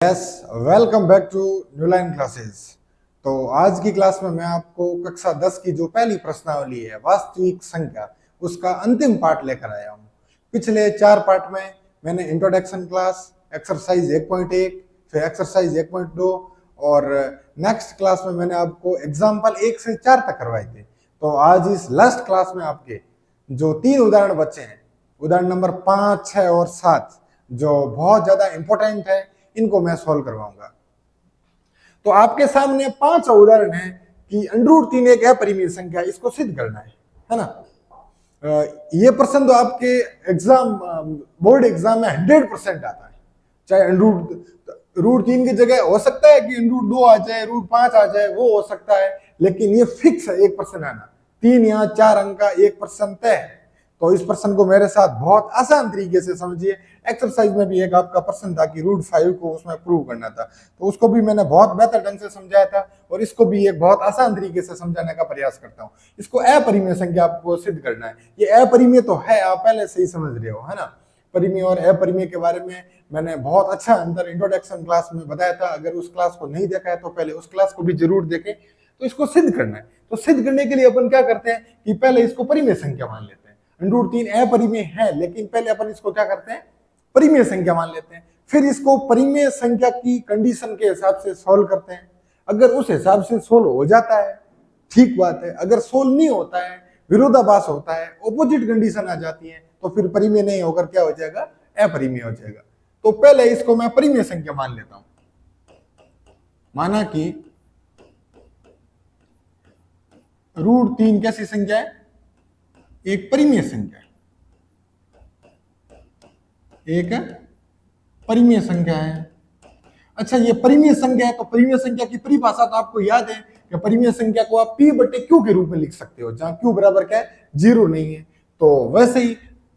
Yes, welcome back to new line classes. तो आज की क्लास में मैं आपको कक्षा 10 की जो पहली प्रश्नावली है वास्तविक संख्या, उसका अंतिम पार्ट लेकर आया हूँ। पिछले 4 पार्ट में मैंने इंट्रोडक्शन क्लास, एक्सरसाइज 1.1, फिर एक्सरसाइज 1.2 और नेक्स्ट क्लास में मैंने आपको एग्जाम्पल 1 से 4 तक करवाए थे। तो आज इस लास्ट क्लास में आपके जो 3 उदाहरण बचे हैं, उदाहरण नंबर 5, 6 और 7, जो बहुत ज्यादा इंपॉर्टेंट है, इनको मैं सॉल्व करवाऊंगा। तो आपके सामने 5 उदाहरण है कि √3 एक अपरिमेय संख्या, इसको सिद्ध करना है ना। ये प्रश्न तो आपके एग्जाम, बोर्ड एग्जाम में 100% आता है। चाहे √3 की जगह हो सकता है कि √2 आ जाए, √5 आ जाए, वो हो सकता है, लेकिन ये फिक्स है 1% आना। 3 या 4 अंक का 1% तय है। तो इस प्रश्न को मेरे साथ बहुत आसान तरीके से समझिए। एक्सरसाइज में भी एक आपका प्रश्न था कि √5 को उसमें प्रूव करना था, तो उसको भी मैंने बहुत बेहतर ढंग से समझाया था, और इसको भी एक बहुत आसान तरीके से समझाने का प्रयास करता हूँ। इसको अपरिमेय संख्या आपको सिद्ध करना है। ये अपरिमेय तो है, आप पहले से ही समझ रहे हो, है ना। परिमेय और अपरिमेय के बारे में मैंने बहुत अच्छा अंदर इंट्रोडक्शन क्लास में बताया था। अगर उस क्लास को नहीं देखा है तो पहले उस क्लास को भी जरूर देखें। तो इसको सिद्ध करना है। तो सिद्ध करने के लिए अपन क्या करते हैं कि पहले इसको परिमेय संख्या मान लेते हैं। √3 अपरिमेय है, लेकिन पहले अपन इसको क्या करते हैं, परिमेय संख्या मान लेते हैं। फिर इसको परिमेय संख्या की कंडीशन के हिसाब से सॉल्व करते हैं। अगर उस हिसाब से सोल्व हो जाता है, ठीक बात है। अगर सोल्व नहीं होता है, विरोधाभास होता है, ऑपोजिट कंडीशन आ जाती है, तो फिर परिमेय नहीं होकर क्या हो जाएगा, अपरिमेय हो जाएगा। तो पहले इसको मैं परिमेय संख्या मान लेता हूं। माना कि √3 कैसी संख्या है, एक परिमेय संख्या, एक परिमेय संख्या है। अच्छा, ये परिमेय संख्या है, तो परिमेय संख्या की परिभाषा तो आपको याद है कि परिमेय संख्या को आप P/Q के रूप में लिख सकते हो, जहां Q बराबर क्या है, 0 नहीं है। तो वैसे ही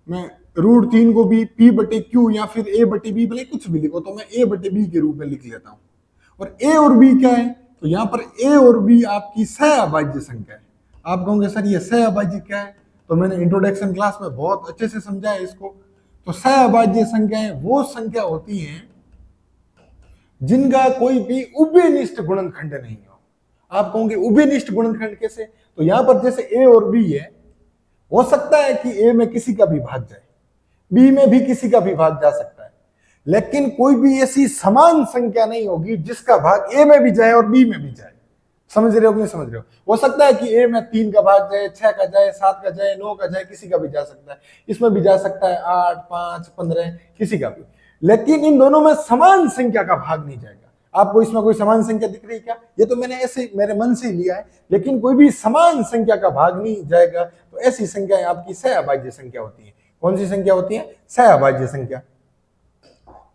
मैं √3 को भी P/Q या फिर A/B, भले कुछ भी लिखो, तो मैं A/B के रूप में लिख लेता हूं। और A और B क्या है, तो यहाँ पर A और B आपकी सहअभाज्य संख्या है। आप कहोगे सर ये सहअभाज्य क्या है, तो मैंने इंट्रोडक्शन क्लास में बहुत अच्छे से समझाया इसको। तो सहअभाज्य संख्याएं वो संख्या होती हैं जिनका कोई भी उभयनिष्ठ गुणनखंड नहीं हो। आप कहोगे उभयनिष्ठ गुणनखंड कैसे, तो यहां पर जैसे A और B है, हो सकता है कि A में किसी का भी भाग जाए, B में भी किसी का भी भाग जा सकता है, लेकिन कोई भी ऐसी समान संख्या नहीं होगी जिसका भाग A में भी जाए और B में भी जाए। समझ रहे हो कि नहीं समझ रहे हो सकता है कि A में 3 का भाग जाए, 6 का जाए, 7 का जाए, 9 का जाए, किसी का भी जा सकता है। इसमें भी जा सकता है 8, 5, 15, किसी का भी। लेकिन इन दोनों में समान संख्या का भाग नहीं जाएगा। आपको इसमें कोई समान संख्या दिख रही है क्या? ये तो मैंने ऐसे मेरे मन से लिया है, लेकिन कोई भी समान संख्या का भाग नहीं जाएगा। तो ऐसी संख्याएं आपकी सहअभाज्य संख्या होती है। कौन सी संख्या होती है? सहअभाज्य संख्या।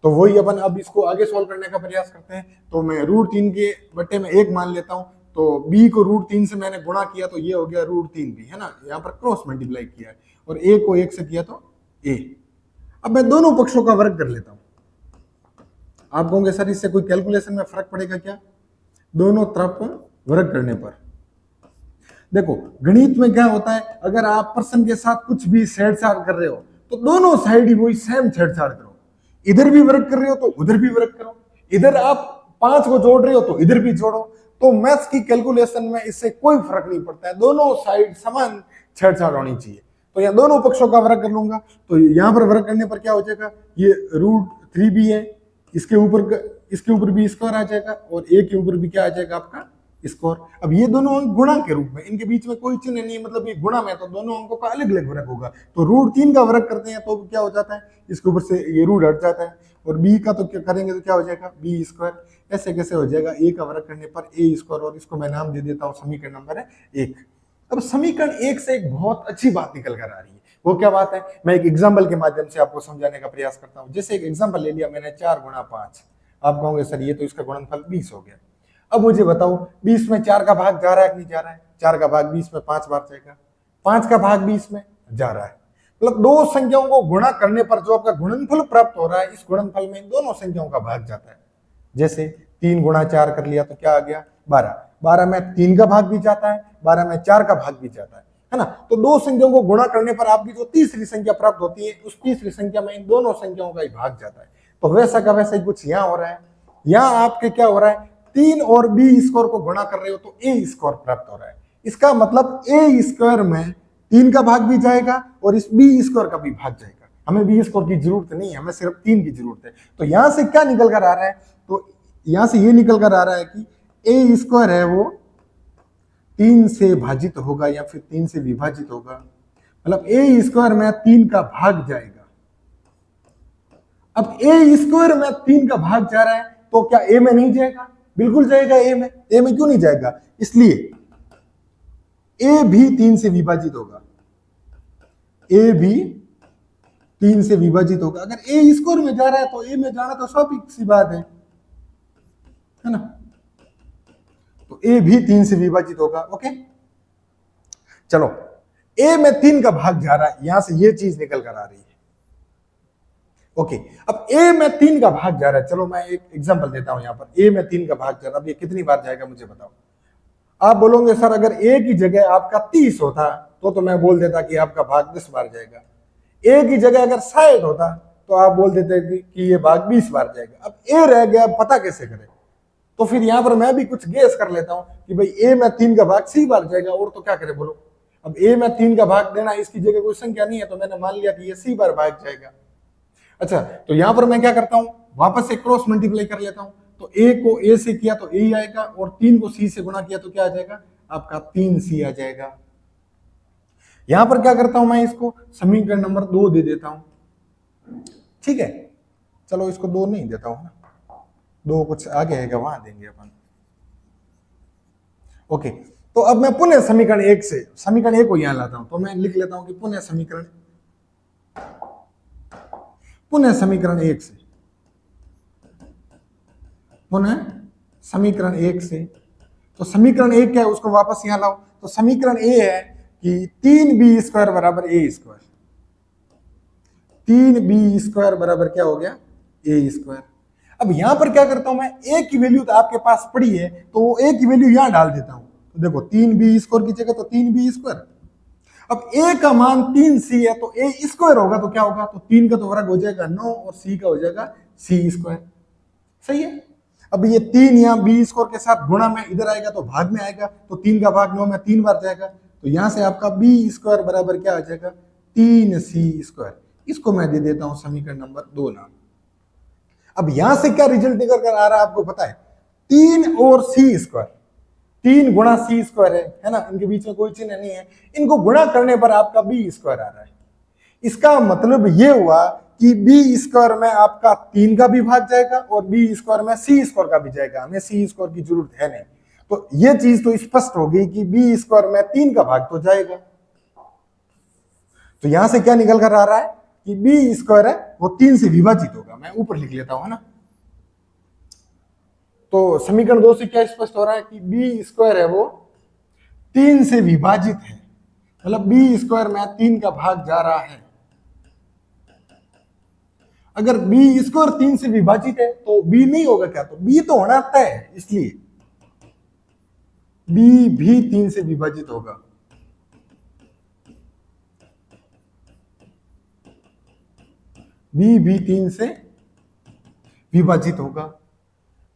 तो वही अपन अब इसको आगे सॉल्व करने का प्रयास करते हैं। तो मैं √3 के बट्टे में 1 मान लेता हूं। तो b को √3 से मैंने गुणा किया, तो ये हो गया √3b, है ना। यहाँ पर क्रॉस मल्टीप्लाई किया है, और a को 1 से किया तो a। अब मैं दोनों पक्षों का वर्ग कर लेता हूं। आप कहोगे सर इससे कोई कैलकुलेशन में फर्क पड़ेगा क्या? दोनों तरफ वर्ग करने पर देखो, गणित में क्या होता है, अगर आप प्रश्न के साथ कुछ भी छेड़छाड़ कर रहे हो, तो दोनों साइड ही वही सेम छेड़छाड़ करो। इधर भी वर्ग कर रहे हो तो उधर भी वर्ग करो। इधर आप 5 को जोड़ रहे हो तो इधर भी जोड़ो। तो मैथ्स की कैलकुलेशन में इससे कोई फर्क नहीं पड़ता है, दोनों साइड समान छेड़छाड़ होनी चाहिए। तो यहाँ दोनों पक्षों का वर्ग कर लूंगा। तो यहाँ पर वर्ग करने पर क्या हो जाएगा, ये √3b है, इसके ऊपर भी स्क्वायर आ जाएगा, और a के ऊपर भी क्या आ जाएगा आपका, स्क्वायर। अब ये दोनों अंक गुणा के रूप में, इनके बीच में कोई चिन्ह नहीं है, मतलब ये गुणा में, तो दोनों अंकों का अलग अलग वर्ग होगा। तो √3 का वर्ग करते हैं तो क्या हो जाता है, इसके ऊपर से ये रूट हट जाता है, और b का तो क्या करेंगे तो क्या हो जाएगा, b²। ऐसे कैसे हो जाएगा, a का वर्ग करने पर a², और इसको मैं नाम दे देता हूँ समीकरण नंबर 1। अब समीकरण 1 से एक बहुत अच्छी बात निकल कर आ रही है। वो क्या बात है, मैं एक एग्जाम्पल के माध्यम से आपको समझाने का प्रयास करता हूँ। जैसे एक एग्जाम्पल ले लिया मैंने, 4 × 5। आप कहोगे सर ये तो इसका गुणनफल 20 हो गया। अब मुझे बताओ 20 में 4 का भाग जा रहा है कि नहीं जा रहा है? 4 का भाग 20 में 5 बार जाएगा, 5 का भाग 20 में जा रहा है। मतलब दो संख्याओं को गुणा करने पर जो आपका गुणनफल प्राप्त हो रहा है, इस गुणनफल में दोनों संख्याओं का भाग जाता है। जैसे 3 × 4 कर लिया तो क्या आ गया, 12। 12 में 3 का भाग भी जाता है, 12 में 4 का भाग भी जाता है ना। तो दो संख्याओं को गुणा करने पर आपकी जो तीसरी संख्या प्राप्त होती है, उस तीसरी संख्या में इन दोनों संख्याओं का ही भाग जाता है। तो वैसा का वैसा ही कुछ यहाँ हो रहा है। यहां आपके क्या हो रहा है, 3 और बी स्क्वायर को गुणा कर रहे हो तो ए स्क्वायर प्राप्त हो रहा है। इसका मतलब ए स्क्वायर में 3 का भाग भी जाएगा और इस बी स्क्वायर का भी भाग जाएगा। हमें बी स्क्वायर की जरूरत नहीं है, हमें सिर्फ 3 की जरूरत है। तो यहां से क्या निकल कर आ रहा है, तो यहां से ये निकल कर आ रहा है कि ए स्क्वायर है वो 3 से भाजित होगा या फिर 3 से विभाजित होगा, मतलब ए स्क्वायर में 3 का भाग जाएगा। अब ए स्क्वायर में 3 का भाग जा रहा है तो क्या ए में नहीं जाएगा? बिल्कुल जाएगा ए में। ए में क्यों नहीं जाएगा? इसलिए ए भी 3 से विभाजित होगा, ए भी 3 से विभाजित होगा। अगर ए स्क्वायर में जा रहा है तो ए में जाना तो स्वाभाविक सी बात है ना। तो ए भी 3 से विभाजित होगा। ओके, चलो ए में 3 का भाग जा रहा है, यहां से ये चीज निकल कर आ रही है। ओके, अब ए में 3 का भाग जा रहा है, चलो मैं एक एग्जांपल देता हूं। यहां पर ए में 3 का भाग जा रहा है, अब ये कितनी बार जाएगा मुझे बताओ। आप बोलोगे सर अगर ए की जगह आपका 30 होता तो मैं बोल देता कि आपका भाग 10 बार जाएगा। ए की जगह अगर 60 होता तो आप बोल देते कि ये भाग 20 बार जाएगा। अब ए रह गया, पता कैसे करें? तो फिर यहां पर मैं भी कुछ गेस कर लेता हूं कि भाई ए में 3 का भाग सी बार जाएगा, और तो क्या करें बोलो। अब ए में 3 का भाग देना, इसकी जगह कोई संख्या नहीं है तो मैंने मान लिया कि ये सी बार भाग जाएगा। अच्छा, तो यहां पर मैं क्या करता हूं, वापस से क्रॉस मल्टीप्लाई कर लेता हूं। तो ए को ए से किया तो ए ही आएगा, और 3 को सी से गुणा किया तो क्या आ जाएगा, आपका 3c आ जाएगा। यहां पर क्या करता हूं मैं, इसको समीकरण नंबर 2 दे देता हूं। ठीक है, चलो इसको 2 नहीं देता हूं ना, 2 कुछ आगे आएगा, वहां देंगे अपन। ओके, तो अब मैं पुनः समीकरण 1 से समीकरण 1 को यहां लाता हूं, तो मैं लिख लेता हूं कि पुनः समीकरण 1 से, पुनः समीकरण 1 से। तो समीकरण 1 क्या है उसको वापस यहां लाओ। तो समीकरण ए है कि 3b स्क्वायर बराबर ए स्क्वायर, 3b स्क्वायर बराबर क्या हो गया, ए स्क्वायर। अब यहां पर क्या करता हूं मैं, ए की वैल्यू तो आपके पास पड़ी है तो वो ए की वैल्यू यहां डाल देता हूं। तो देखो 3b स्क्वायर की जगह तो 3b स्क्वायर। अब ए का मान 3c है तो ए स्क्वायर होगा तो क्या होगा, तो 3 का तो वर्ग हो जाएगा 9 और c का हो जाएगा c स्क्वायर। सही है। अब ये 3 यहाँ बी स्क्वायर के साथ गुणा में इधर आएगा तो भाग में आएगा, तो 3 का भाग 9 में 3 बार जाएगा, तो यहां से आपका बी स्क्वायर बराबर क्या आ जाएगा, 3c स्क्वायर। इसको मैं दे देता हूं समीकरण नंबर 2 नाम। अब यहां से क्या रिजल्ट निकल कर आ रहा है आपको पता है, 3 और c स्क्वायर, 3 गुणा c स्क्वायर है ना, इनके बीच में कोई चिन्ह नहीं है, इनको गुणा करने पर आपका बी स्क्वायर आ रहा है। इसका मतलब ये हुआ कि बी स्क्वायर में आपका 3 का भी भाग जाएगा और बी स्क्वायर में सी स्क्वायर का भी जाएगा। हमें सी स्क्वायर की जरूरत है नहीं, तो ये चीज तो स्पष्ट हो गई कि बी स्क्वायर में 3 का भाग तो जाएगा। तो यहां से क्या निकल कर आ रहा है कि बी स्क्वायर है वो 3 से विभाजित होगा। मैं ऊपर लिख लेता हूं, है ना। तो समीकरण 2 से क्या स्पष्ट हो रहा है कि बी स्क्वायर है वो 3 से विभाजित है, मतलब बी स्क्वायर में 3 का भाग जा रहा है। अगर बी स्क्वायर 3 से विभाजित है तो बी नहीं होगा क्या, तो बी तो होना तय है, इसलिए बी भी 3 से विभाजित होगा। बी भी 3 से विभाजित होगा।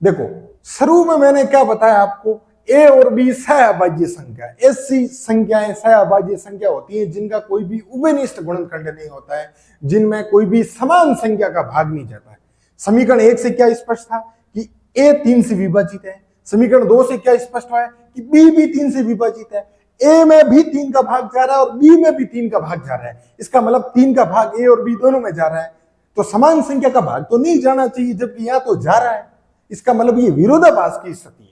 देखो शुरू में मैंने क्या बताया आपको, ए और बी सहअभाज्य संख्या, ऐसी संख्याएं सहअभाज्य संख्या होती हैं जिनका कोई भी उभयनिष्ठ गुणनखंड नहीं होता है, जिनमें कोई भी समान संख्या का भाग नहीं जाता है। समीकरण 1 से क्या स्पष्ट था कि ए 3 से विभाजित है। समीकरण 2 से क्या स्पष्ट हुआ है कि बी भी 3 से विभाजित है। ए में भी 3 का भाग जा रहा है और बी में भी 3 का भाग जा रहा है। इसका मतलब 3 का भाग ए और बी दोनों में जा रहा है, तो समान संख्या का भाग तो नहीं जाना चाहिए, जबकि यहां तो जा रहा है। इसका मतलब ये विरोधाभास की स्थिति है।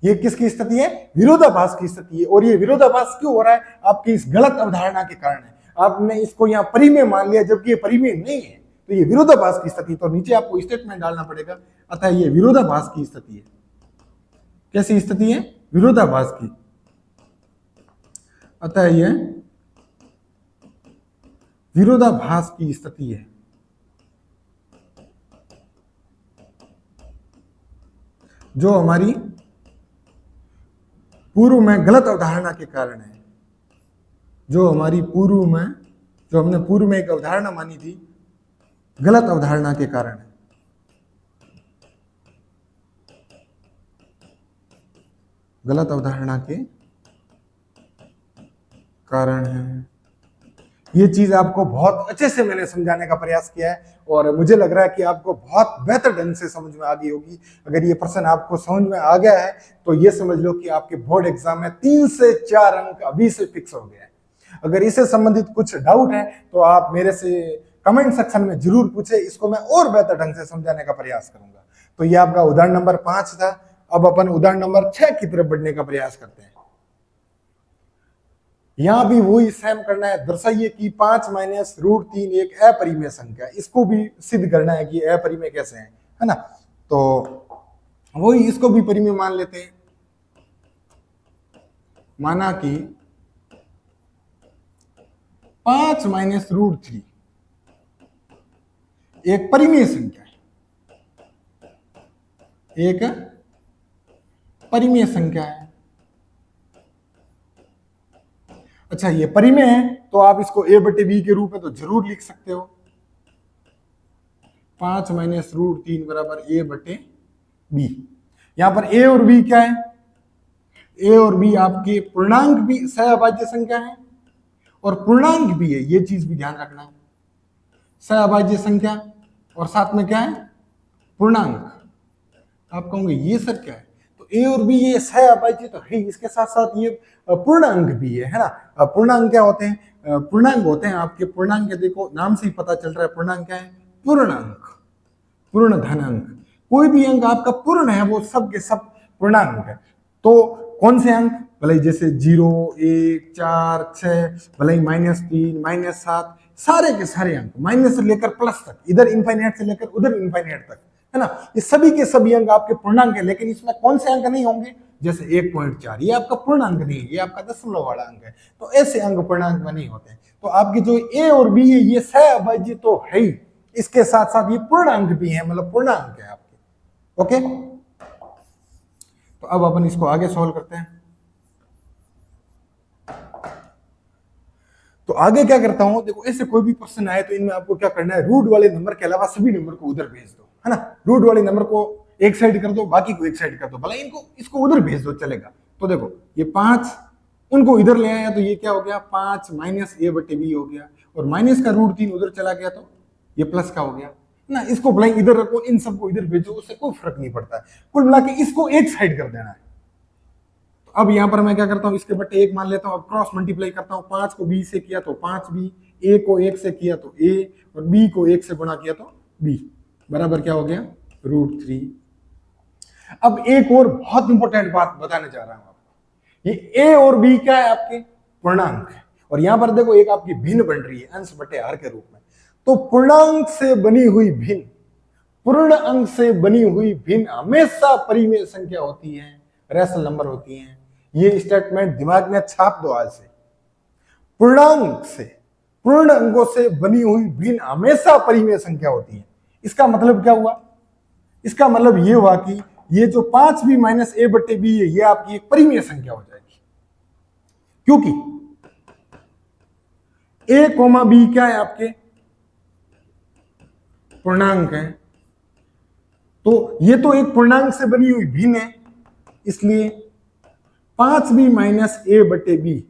ये किसकी स्थिति है, विरोधाभास की स्थिति है। और ये विरोधाभास क्यों हो रहा है, आपकी इस गलत अवधारणा के कारण है। आपने इसको यहां परिमेय मान लिया जबकि ये परिमेय नहीं है, तो ये विरोधाभास की स्थिति। तो नीचे आपको स्टेटमेंट डालना पड़ेगा, अतः ये विरोधाभास की स्थिति है। कैसी स्थिति है, विरोधाभास की, अतः ये विरोधाभास की स्थिति है। जो हमारी पूर्व में गलत अवधारणा के कारण है, जो हमने पूर्व में एक अवधारणा मानी थी, गलत अवधारणा के कारण है। गलत अवधारणा के कारण है। ये चीज आपको बहुत अच्छे से मैंने समझाने का प्रयास किया है और मुझे लग रहा है कि आपको बहुत बेहतर ढंग से समझ में आ गई होगी। अगर ये प्रश्न आपको समझ में आ गया है तो ये समझ लो कि आपके बोर्ड एग्जाम में 3 से 4 अंक अभी से फिक्स हो गया है। अगर इससे संबंधित कुछ डाउट है तो आप मेरे से कमेंट सेक्शन में जरूर पूछे, इसको मैं और बेहतर ढंग से समझाने का प्रयास करूंगा। तो ये आपका उदाहरण नंबर 5 था। अब अपन उदाहरण नंबर 6 की तरफ बढ़ने का प्रयास करते हैं। यहां भी वही सेम करना है। दर्शाइए कि 5 माइनस रूट 3 एक अपरिमेय संख्या है। इसको भी सिद्ध करना है कि अपरिमेय कैसे है ना। तो वही इसको भी परिमेय मान लेते हैं। माना कि 5 माइनस रूट 3 एक परिमेय संख्या है, एक परिमेय संख्या है। अच्छा, ये परिमेय है तो आप इसको a बटे बी के रूप में तो जरूर लिख सकते हो। 5 माइनस रूट 3 बराबर a बटे बी। यहां पर a और b क्या है? a और b आपके पूर्णांक भी सहअभाज्य संख्या है और पूर्णांक भी है। ये चीज भी ध्यान रखना है, सहअभाज्य संख्या और साथ में क्या है? पूर्णांक। आप कहोगे ये सर क्या है? तो a और b ये सहअभाज्य तो है, इसके साथ साथ ये पूर्णांक भी है ना। पूर्णांक क्या होते हैं? पूर्णांक होते हैं आपके, पूर्णांक देखो नाम से ही पता चल रहा है पूर्णांक क्या है? पूर्णांक, पूर्ण धनांक। कोई भी अंक आपका पूर्ण है वो सब के सब पूर्णांक है। तो कौन से अंक? भले जैसे 0, 1, 4, 6, भले ही -3, -7, सारे के सारे अंक माइनस से लेकर प्लस तक, इधर इनफाइनाइट से लेकर उधर इनफाइनाइट तक, है ना। ये सभी के सभी अंक आपके पूर्णांक है। लेकिन इसमें कौन से अंक नहीं होंगे? जैसे 1.4 ये आपका पूर्णांक नहीं है, ये आपका दशमलव वाला अंक है। तो ऐसे अंक पूर्णांक में नहीं होते। तो आपकी जो a और b है ये सहअभाज्य तो है ही, इसके साथ साथ ये पूर्णांक भी है, मतलब पूर्णांक है आपके। ओके, तो अब अपन इसको आगे सॉल्व करते हैं। तो आगे क्या करता हूं, देखो ऐसे कोई भी क्वेश्चन आए तो इनमें आपको क्या करना है? रूट वाले नंबर के अलावा सभी नंबर को उधर भेज दो, है ना। रूट वाले नंबर को एक साइड कर दो, बाकी को एक साइड कर दो, भला इनको इसको उधर भेज दो चलेगा। तो देखो ये 5 उनको इधर ले आया तो ये क्या हो गया? 5 माइनस a बटे बी हो गया, और माइनस का रूट 3 उधर चला गया तो ये प्लस का हो गया ना। इसको भला इधर रखो, इन सबको इधर भेजो, उससे कोई फर्क नहीं पड़ता है। कुल मिला के इसको एक साइड कर देना है। अब यहां पर मैं क्या करता हूं? इसके बटे 1 मान लेता हूं। अब क्रॉस मल्टीप्लाई करता हूं। 5 को b से किया तो 5b, a को 1 से किया तो a, और b को 1 से गुणा किया तो b, बराबर क्या हो गया? √3। अब एक और बहुत इंपॉर्टेंट बात बताने जा रहा हूं आपको। ये a और b क्या है? आपके पूर्णांक है। और यहां पर देखो एक आपकी भिन्न बन रही है अंश बटे हर के रूप में। तो पूर्णांक से बनी हुई भिन्न, पूर्ण अंक से बनी हुई भिन्न हमेशा परिमेय संख्या होती है, रेशनल नंबर होती है। ये स्टेटमेंट दिमाग में छाप दो आज से। पूर्णांक से, पूर्ण अंकों से बनी हुई भिन्न हमेशा परिमेय संख्या होती है। इसका मतलब क्या हुआ? इसका मतलब ये हुआ कि ये जो 5b माइनस a बटे बी है ये आपकी एक परिमेय संख्या हो जाएगी, क्योंकि a कोमा b क्या है? आपके पूर्णांक है। तो ये तो एक पूर्णांक से बनी हुई भिन्न है, इसलिए 5b माइनस a बटे बी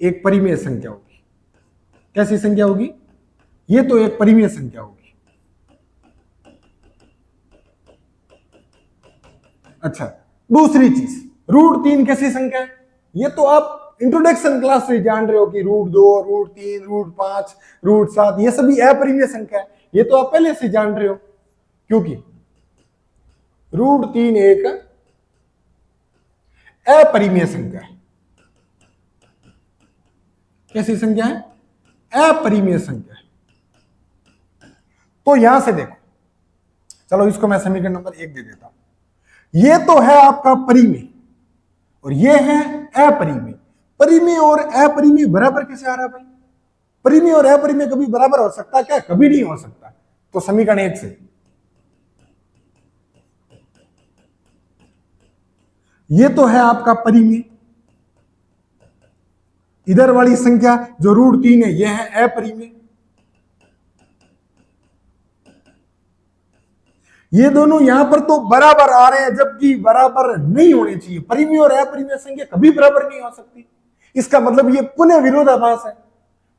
एक परिमेय संख्या होगी। कैसी संख्या होगी? ये तो एक परिमेय संख्या होगी। अच्छा, दूसरी चीज, √3 कैसी संख्या है? ये तो आप इंट्रोडक्शन क्लास से जान रहे हो कि √2, √3, √5, √7 ये सभी अपरिमेय संख्या है। ये तो आप पहले से जान रहे हो, क्योंकि √3 एक अपरिमेय संख्या है। कैसी संख्या है? अपरिमेय संख्या है। तो यहां से देखो, चलो इसको मैं समीकरण नंबर 1 दे देता हूं। ये तो है आपका परिमेय और ये है अपरिमेय। परिमेय और अपरिमेय बराबर कैसे आ रहा है भाई? परिमेय और अपरिमेय कभी बराबर हो सकता है क्या? कभी नहीं हो सकता। तो समीकरण 1 से ये तो है आपका परिमेय, इधर वाली संख्या जो √3 है ये है अपरिमेय। ये दोनों यहां पर तो बराबर आ रहे हैं, जबकि बराबर नहीं होने चाहिए। परिमेय और अपरिमेय संख्या कभी बराबर नहीं हो सकती। इसका मतलब ये पुनः विरोधाभास है।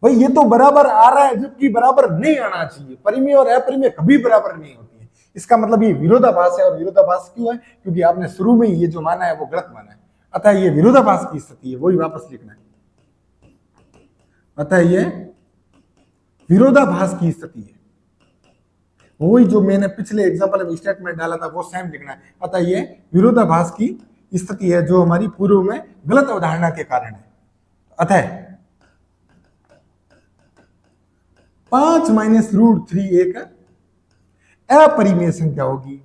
भाई ये तो बराबर आ रहा है जबकि बराबर नहीं आना चाहिए। परिमेय और अपरिमेय कभी बराबर नहीं होती है। इसका मतलब ये विरोधाभास है। और विरोधाभास क्यों है? क्योंकि आपने शुरू में ये जो माना है वो गलत माना है। अतः ये विरोधाभास की स्थिति है, वही वापस लिखना है। अतः ये विरोधाभास की स्थिति है, वही जो मैंने पिछले एग्जांपल में स्टेटमेंट डाला था वो सेम लिखना है। अतः ये विरोधाभास की स्थिति है जो हमारी पूर्व में गलत अवधारणा के कारण है। अतः 5 माइनस रूट 3 एक अपरिमेय संख्या होगी।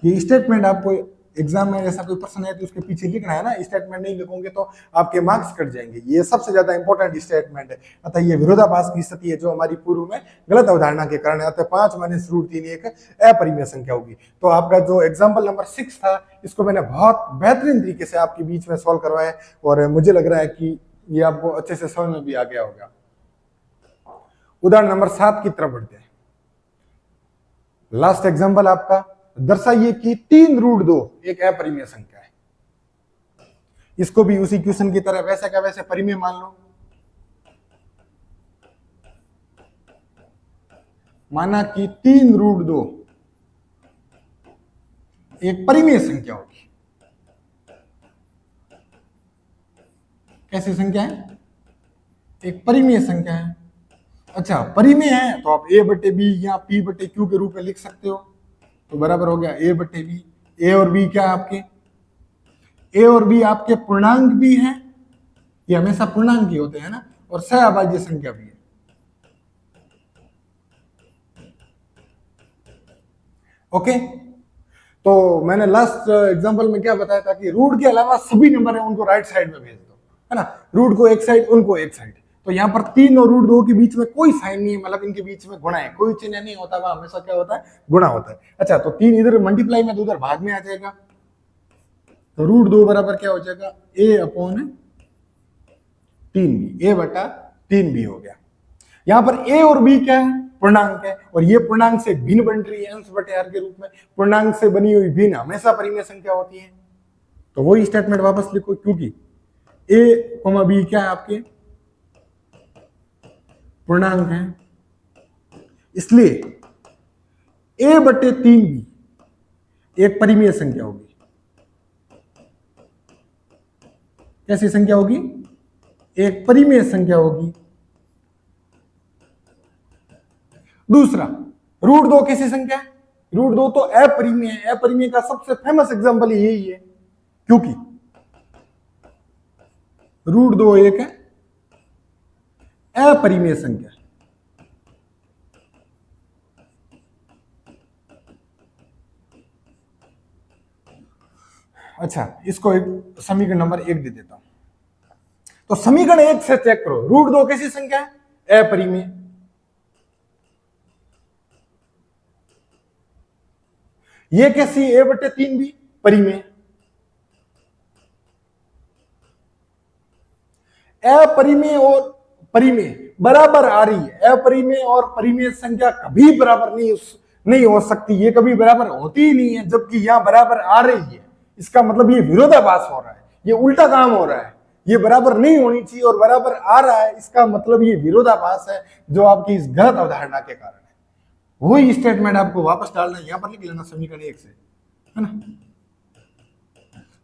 ये स्टेटमेंट आपको एग्जाम में ऐसा कोई प्रश्न है तो उसके पीछे लिखना है ना। स्टेटमेंट नहीं लिखोगे तो आपके मार्क्स कट जाएंगे। ये सबसे ज्यादा इंपॉर्टेंट स्टेटमेंट है। अतः ये विरोधाभास की स्थिति है जो हमारी पूर्व में गलत अवधारणा के कारण है। अतः 5 माइनस रूट 3 एक अपरिमेय संख्या होगी। तो आपका जो एग्जाम्पल नंबर 6 था, इसको मैंने बहुत बेहतरीन तरीके से आपके बीच में सॉल्व करवाया और मुझे लग रहा है कि ये आपको अच्छे से समझ में भी आ गया होगा। उदाहरण नंबर 7 की तरफ बढ़ते हैं। लास्ट एग्जाम्पल आपका, दर्शाइए कि 3 रूट 2 एक अपरिमेय संख्या है। इसको भी उसी क्वेश्चन की तरह वैसे का वैसे परिमेय मान लो। माना कि 3 रूट 2 एक परिमेय संख्या होगी। कैसी संख्या है? एक परिमेय संख्या है। अच्छा, परिमेय है तो आप a बटे बी या p बटे क्यू के रूप में लिख सकते हो। तो बराबर हो गया a बटे बी। a और b क्या है आपके? a और b आपके पूर्णांक भी हैं, ये हमेशा पूर्णांक ही होते हैं ना, और सहअभाज्य संख्या भी है। ओके, तो मैंने लास्ट एग्जांपल में क्या बताया था कि रूट के अलावा सभी नंबर है उनको राइट साइड में भेज दो, है ना। रूट को एक साइड, उनको एक साइड। तो यहाँ पर 3 और रूट 2 के बीच में कोई साइन नहीं है, मतलब इनके बीच में गुणा है, कोई चिन्ह नहीं होता, वह हमेशा क्या होता है? गुणा होता है। अच्छा, तो 3 इधर मल्टीप्लाई में तो उधर भाग में आ जाएगा। तो रूट 2 बराबर क्या हो जाएगा? a अपॉन 3b, a बटा 3b हो गया। यहां पर a और b क्या है? पूर्णांक है, और ये पूर्णांक से भिन्न बन रही है अंश बटे आर के रूप में। पूर्णांक से बनी हुई भिन्न हमेशा परिमेय संख्या होती है। तो वही स्टेटमेंट वापस लिखो, क्योंकि a, b क्या है आपके? पूर्णांक है, इसलिए a बटे 3b एक परिमेय संख्या होगी। कैसी संख्या होगी? एक परिमेय संख्या होगी। दूसरा, रूट 2 कैसी संख्या है? रूट 2 तो अपरिमेय है। अपरिमेय का सबसे फेमस एग्जांपल यही है, क्योंकि रूट 2 एक अपरिमेय संख्या। अच्छा, इसको एक समीकरण नंबर 1 दे देता हूं। तो समीकरण 1 से चेक करो, रूट 2 कैसी संख्या है? अपरिमेय। ये कैसी? a बटे 3b, परिमेय। अपरिमेय और परिमेय बराबर आ रही है। अपरिमेय और परिमेय संख्या कभी बराबर नहीं हो सकती, ये कभी बराबर होती ही नहीं है, जबकि यहां बराबर आ रही है। इसका मतलब ये विरोधाभास हो रहा है, ये उल्टा काम हो रहा है। ये बराबर नहीं होनी चाहिए और बराबर आ रहा है, इसका मतलब ये विरोधाभास है जो आपकी इस गलत अवधारणा के कारण है। वही स्टेटमेंट आपको वापस डालना है, यहां पर लिख लेना समीकरण 1 से, है ना।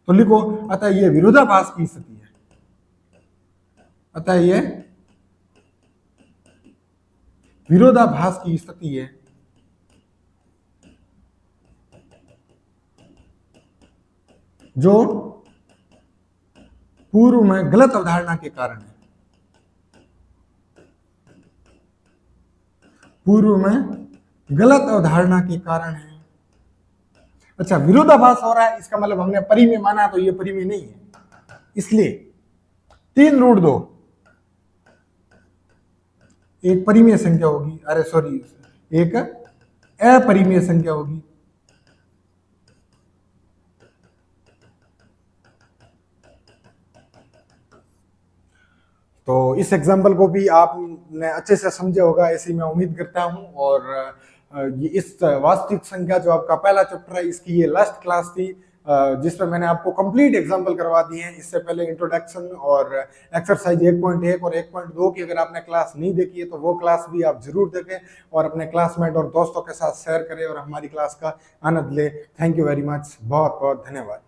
तो लिखो, अतः ये विरोधाभास की स्थिति है। अतः ये विरोधाभास की स्थिति है जो पूर्व में गलत अवधारणा के कारण है। पूर्व में गलत अवधारणा के कारण है। अच्छा, विरोधाभास हो रहा है, इसका मतलब हमने परिमेय माना, तो ये परिमेय नहीं है। इसलिए 3 रूट 2 एक परिमेय संख्या होगी, अरे सॉरी, एक अपरिमेय संख्या होगी। तो इस एग्जाम्पल को भी आपने अच्छे से समझा होगा, ऐसी मैं उम्मीद करता हूँ। और ये इस वास्तविक संख्या जो आपका पहला चैप्टर है, इसकी ये लास्ट क्लास थी जिसमें मैंने आपको कंप्लीट एग्जाम्पल करवा दिए हैं। इससे पहले इंट्रोडक्शन और एक्सरसाइज 1.1 और 1.2 की अगर आपने क्लास नहीं देखी है तो वो क्लास भी आप जरूर देखें और अपने क्लासमेट और दोस्तों के साथ शेयर करें और हमारी क्लास का आनंद लें। थैंक यू वेरी मच, बहुत बहुत धन्यवाद।